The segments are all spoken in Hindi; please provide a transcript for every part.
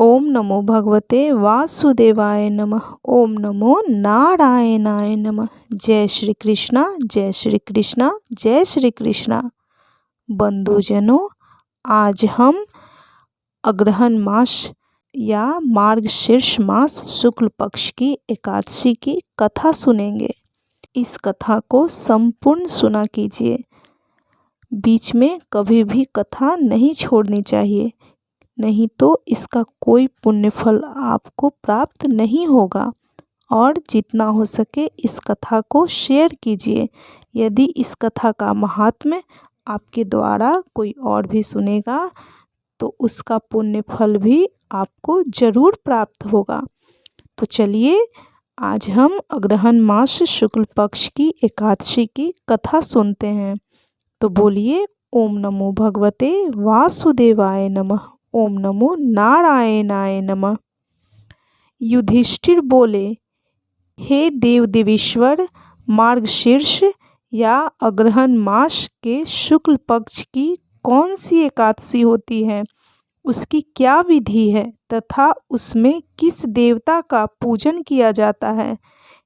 ओम नमो भगवते वासुदेवाय नमः। ओम नमो नारायणाय नमः। जय श्री कृष्णा, जय श्री कृष्णा, जय श्री कृष्णा। बंधुजनों, आज हम अग्रहण मास या मार्गशीर्ष मास शुक्ल पक्ष की एकादशी की कथा सुनेंगे। इस कथा को संपूर्ण सुना कीजिए। बीच में कभी भी कथा नहीं छोड़नी चाहिए, नहीं तो इसका कोई पुण्य फल आपको प्राप्त नहीं होगा। और जितना हो सके इस कथा को शेयर कीजिए। यदि इस कथा का महात्म्य आपके द्वारा कोई और भी सुनेगा तो उसका पुण्य फल भी आपको जरूर प्राप्त होगा। तो चलिए, आज हम अग्रहण मास शुक्ल पक्ष की एकादशी की कथा सुनते हैं। तो बोलिए, ओम नमो भगवते वासुदेवाय नमः। ओम नमो नारायणाय नमः। युधिष्ठिर बोले, हे देव देवेश्वर, मार्गशीर्ष या अग्रहण मास के शुक्ल पक्ष की कौन सी एकादशी होती है, उसकी क्या विधि है तथा उसमें किस देवता का पूजन किया जाता है?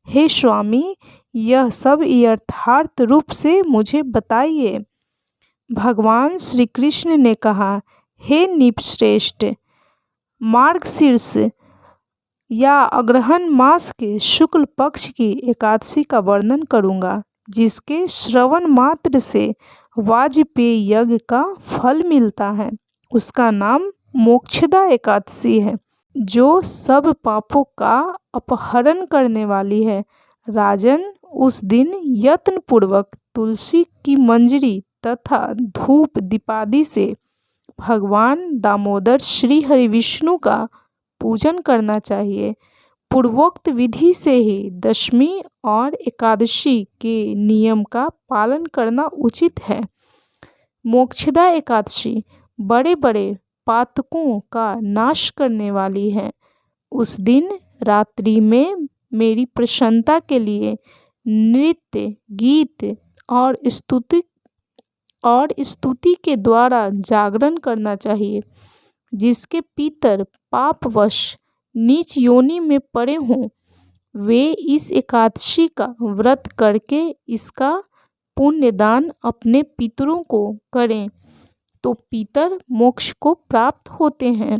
हे स्वामी, यह सब यथार्थ रूप से मुझे बताइए। भगवान श्री कृष्ण ने कहा, हे नृपश्रेष्ठ, मार्गशीर्ष या अग्रहण मास के शुक्ल पक्ष की एकादशी का वर्णन करूंगा, जिसके श्रवण मात्र से वाजपेय यज्ञ का फल मिलता है। उसका नाम मोक्षदा एकादशी है, जो सब पापों का अपहरण करने वाली है। राजन, उस दिन यत्न पूर्वक तुलसी की मंजरी तथा धूप दीपादि से भगवान दामोदर श्री हरि विष्णु का पूजन करना चाहिए। पूर्वोक्त विधि से ही दशमी और एकादशी के नियम का पालन करना उचित है। मोक्षदा एकादशी बड़े बड़े पातकों का नाश करने वाली है। उस दिन रात्रि में मेरी प्रसन्नता के लिए नृत्य, गीत और स्तुति के द्वारा जागरण करना चाहिए। जिसके पितर पापवश नीच योनि में पड़े हों, वे इस एकादशी का व्रत करके इसका पुण्यदान अपने पितरों को करें तो पितर मोक्ष को प्राप्त होते हैं।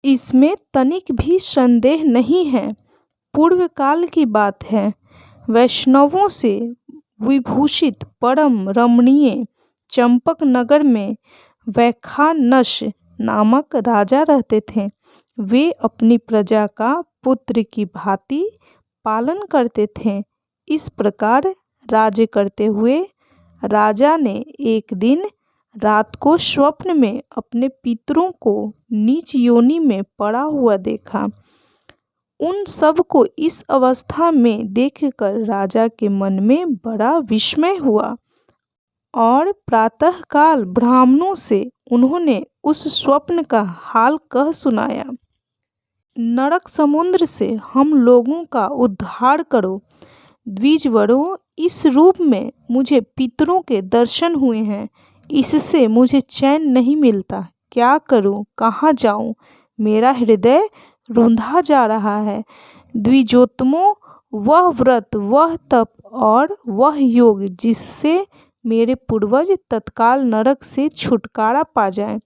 इसमें तनिक भी संदेह नहीं है। पूर्व काल की बात है। वैष्णवों से विभूषित परम रमणीय चंपक नगर में वैखानस नामक राजा रहते थे। वे अपनी प्रजा का पुत्र की भांति पालन करते थे। इस प्रकार राज्य करते हुए राजा ने एक दिन रात को स्वप्न में अपने पितरों को नीच योनि में पड़ा हुआ देखा। उन सब को इस अवस्था में देखकर राजा के मन में बड़ा विस्मय हुआ और प्रातःकाल ब्राह्मणों से उन्होंने उस स्वप्न का हाल कह सुनाया। नरक समुद्र से हम लोगों का उद्धार करो। द्विजवरों, इस रूप में मुझे पितरों के दर्शन हुए हैं। इससे मुझे चैन नहीं मिलता। क्या करूं, कहाँ जाऊं? मेरा हृदय रुंधा जा रहा है। द्विजोत्तमों, वह व्रत, वह तप और वह योग जिससे मेरे पूर्वज तत्काल नरक से छुटकारा पा जाएं,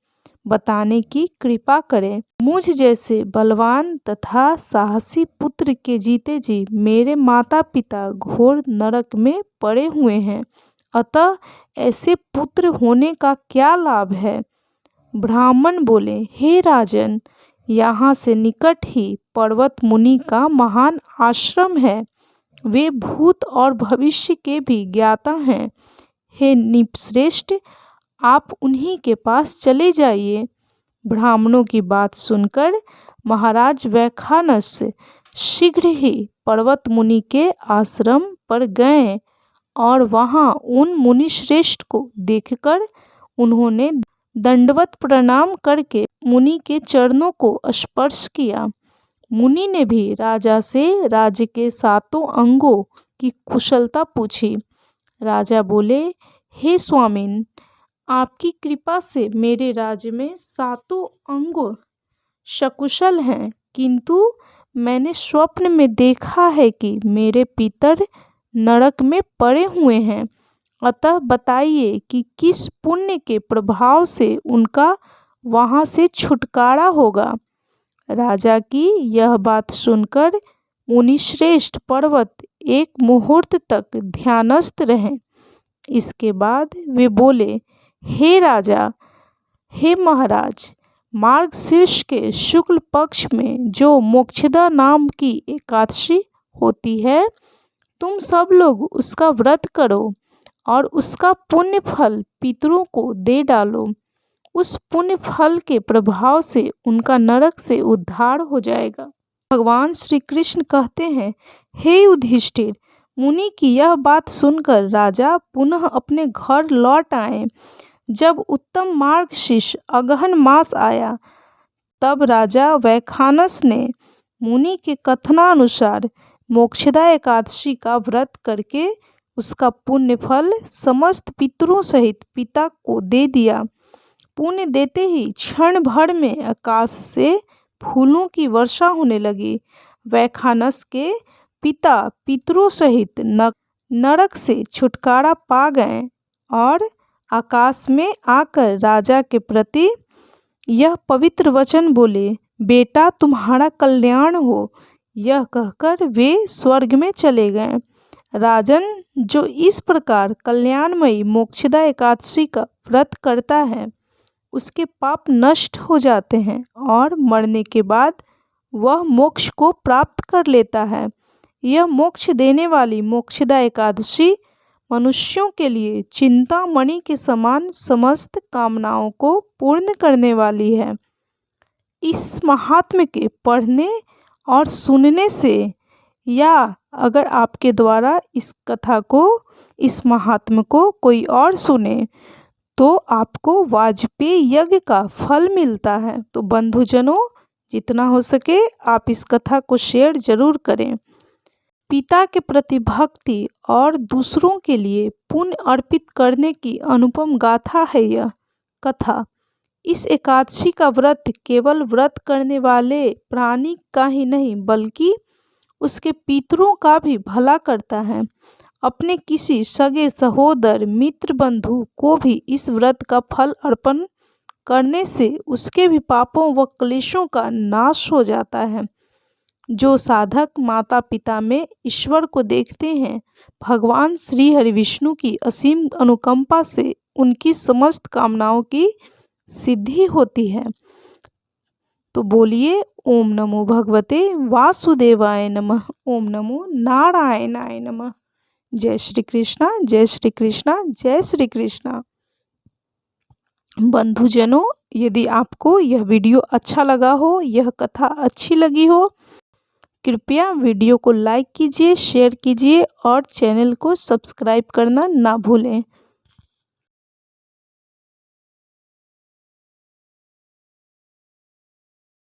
बताने की कृपा करें। मुझ जैसे बलवान तथा साहसी पुत्र के जीते जी मेरे माता पिता घोर नरक में पड़े हुए हैं। अतः ऐसे पुत्र होने का क्या लाभ है? ब्राह्मण बोले, हे राजन, यहाँ से निकट ही पर्वत मुनि का महान आश्रम है। वे भूत और भविष्य के भी ज्ञाता हैं। हे नृपश्रेष्ठ, आप उन्हीं के पास चले जाइए। ब्राह्मणों की बात सुनकर महाराज वैखानस शीघ्र ही पर्वत मुनि के आश्रम पर गए और वहां उन मुनिश्रेष्ठ को देखकर उन्होंने दंडवत प्रणाम करके मुनि के चरणों को स्पर्श किया। मुनि ने भी राजा से राज्य के 7 अंगों की कुशलता पूछी। राजा बोले, हे स्वामिन, आपकी कृपा से मेरे राज्य में 7 अंग सकुशल हैं, किंतु मैंने स्वप्न में देखा है कि मेरे पितर नरक में पड़े हुए हैं। अतः बताइए कि किस पुण्य के प्रभाव से उनका वहाँ से छुटकारा होगा। राजा की यह बात सुनकर मुनिश्रेष्ठ पर्वत एक मुहूर्त तक ध्यानस्थ रहे। इसके बाद वे बोले, हे राजा, हे महाराज, मार्गशीर्ष के शुक्ल पक्ष में जो मोक्षदा नाम की एकादशी होती है, तुम सब लोग उसका व्रत करो और उसका पुण्य फल पितरों को दे डालो। उस पुण्य फल के प्रभाव से उनका नरक से उद्धार हो जाएगा। भगवान श्री कृष्ण कहते हैं, हे युधिष्ठिर, मुनि की यह बात सुनकर राजा पुनः अपने घर लौट आए। जब उत्तम मार्गशीर्ष अगहन मास आया, तब राजा वैखानस ने मुनि के कथनानुसार मोक्षदा एकादशी का व्रत करके उसका पुण्य फल समस्त पितरों सहित पिता को दे दिया। पुण्य देते ही क्षण भर में आकाश से फूलों की वर्षा होने लगी। वैखानस के पिता पितरों सहित नरक से छुटकारा पा गए और आकाश में आकर राजा के प्रति यह पवित्र वचन बोले, बेटा तुम्हारा कल्याण हो। यह कहकर वे स्वर्ग में चले गए। राजन, जो इस प्रकार कल्याणमयी मोक्षदा एकादशी का व्रत करता है, उसके पाप नष्ट हो जाते हैं और मरने के बाद वह मोक्ष को प्राप्त कर लेता है। यह मोक्ष देने वाली मोक्षदा एकादशी मनुष्यों के लिए चिंतामणि के समान समस्त कामनाओं को पूर्ण करने वाली है। इस महात्म्य के पढ़ने और सुनने से, या अगर आपके द्वारा इस कथा को, इस महात्म्य को कोई और सुने, तो आपको वाजपेयी यज्ञ का फल मिलता है। तो बंधुजनों, जितना हो सके आप इस कथा को शेयर जरूर करें। पिता के प्रति भक्ति और दूसरों के लिए पुण्य अर्पित करने की अनुपम गाथा है यह कथा। इस एकादशी का व्रत केवल व्रत करने वाले प्राणी का ही नहीं, बल्कि उसके पितरों का भी भला करता है। अपने किसी सगे सहोदर मित्र बंधु को भी इस व्रत का फल अर्पण करने से उसके भी पापों व क्लेशों का नाश हो जाता है। जो साधक माता पिता में ईश्वर को देखते हैं, भगवान श्री हरि विष्णु की असीम अनुकंपा से उनकी समस्त कामनाओं की सिद्धि होती है। तो बोलिए, ओम नमो भगवते वासुदेवाय नमः। ओम नमो नारायणाय नमः। जय श्री कृष्णा, जय श्री कृष्णा, जय श्री कृष्णा। बंधुजनों, यदि आपको यह वीडियो अच्छा लगा हो, यह कथा अच्छी लगी हो, कृपया वीडियो को लाइक कीजिए, शेयर कीजिए और चैनल को सब्सक्राइब करना ना भूलें।